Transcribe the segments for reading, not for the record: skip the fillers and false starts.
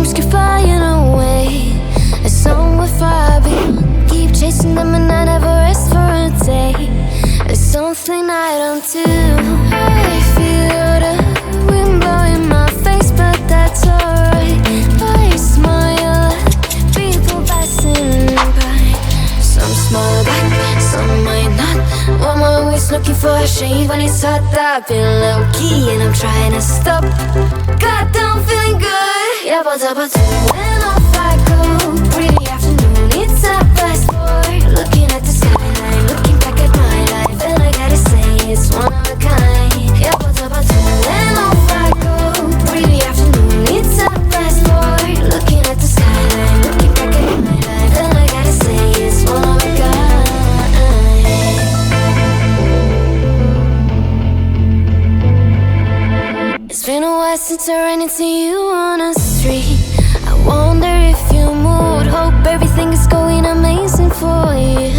dreams keep flying away as somewhere far beyond. Keep chasing them and I never rest for a day. There's something I don't do. I feel the wind blowing my face, but that's alright. I smile at people passing by. Some smile back, some might not. I'm always looking for a shade when it's hot. I've been low-key and I'm trying to stop. God, I'm feeling good. Yeah, but when off I go. Really afternoon, it's a fast forward. Looking at the skyline, looking back at my life, and I gotta say it's one of a kind. Yeah, but when off I go. Really afternoon, it's a fast forward. Looking at the skyline, looking back at my life, and I gotta say it's one of a kind. It's been a while since I ran into you on the street. I wonder if you moved. Hope everything is going amazing for you,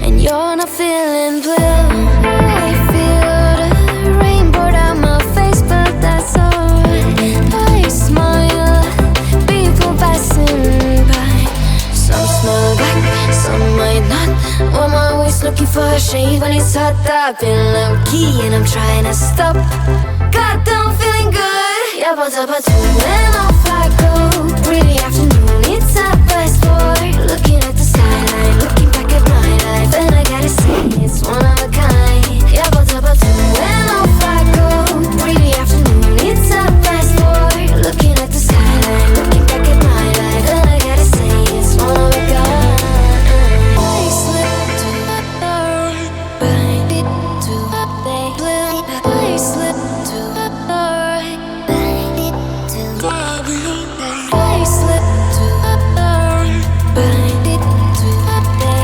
and you're not feeling blue. I feel the rain pour down my face, but that's alright. I smile at people passing by. Some smile back, some might not. I'm always looking for a shade when it's hot. I've been low-key and I'm trying to stop. God, I'm feeling good. Yeah, but when off I go. Really afternoon, it's a fast forward. Looking at the skyline, looking back at my life, and I gotta say it's one of a kind. Yeah, but when off I go. Really afternoon, it's a fast forward. Looking at the skyline, looking back at my life, and I gotta say it's one of a kind. I slip to the right, bind it to the blue. I slip to the right, bind it to the blue. I slip to the right, bind it to the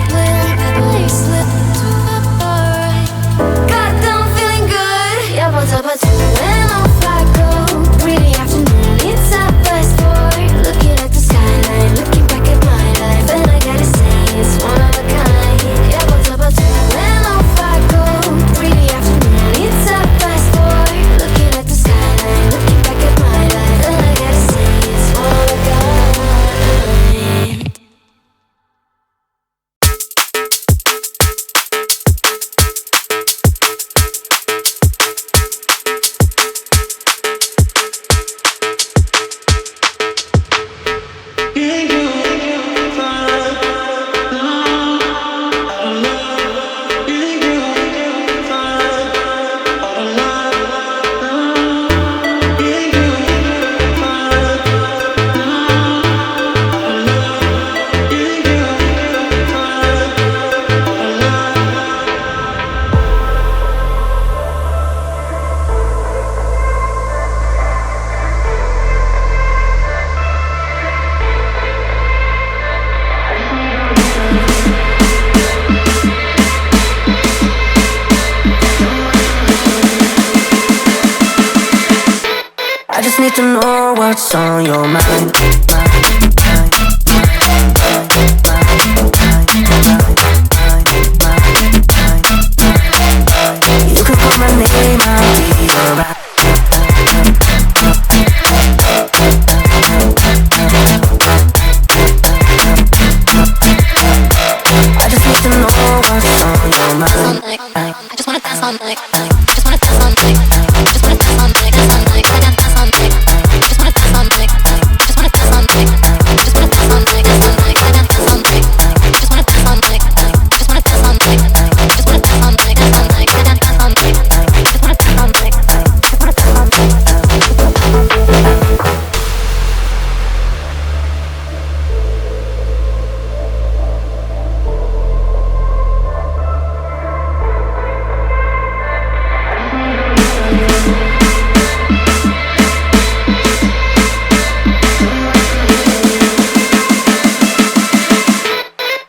blue. I slip to the right. God, I'm feeling good. Yeah, but when off I go. Really afternoon, it's a fast forward. Looking at the skyline, looking back at my life, and I gotta say it's one of a kind. Yeah, but when off I go. Really afternoon, it's a fast forward. Looking at the skyline, looking back at my life, and I gotta say it's one of a kind. I just need to know what's on your mind. You can call my name, I'll be alright. I just need to know what's on your mind. I just wanna dance all night. I just wanna dance all night. I just wanna dance all night. Dance all night. I dance all night. I just wanna dance all night. I just wanna dance all night. I just wanna dance all night. Dance all night. I dance all night. I just wanna dance all night. I just wanna dance all night. I just wanna dance all night. Dance all night. I dance all night. I just wanna dance all night. I just wanna dance all night.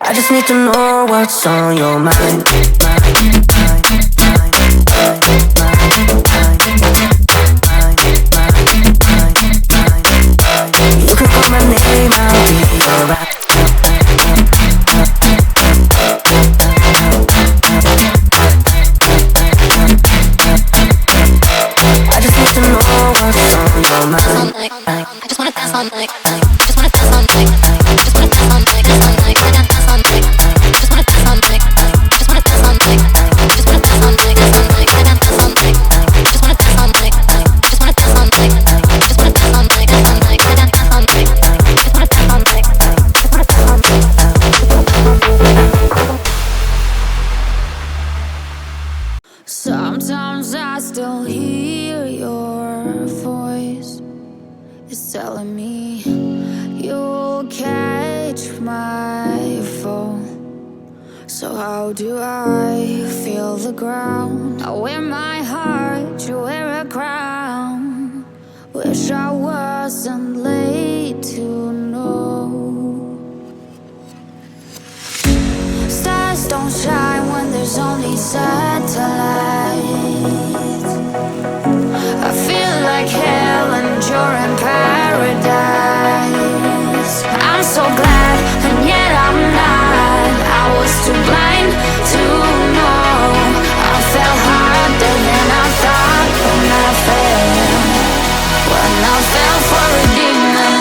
I just need to know what's on your mind. You can call my name, I'll be alright. I just need to know what's on your mind. I just wanna dance all night. is telling me you'll catch my fall. So how do I feel the ground? I wear my heart, you wear a crown. Wish I wasn't late to know. Stars don't shine when there's only satellites. I feel like hell and you're in paradise. I'm so glad and yet I'm not. I was too blind to know. I fell harder than I thought when I fell for a demon.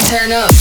Turn up.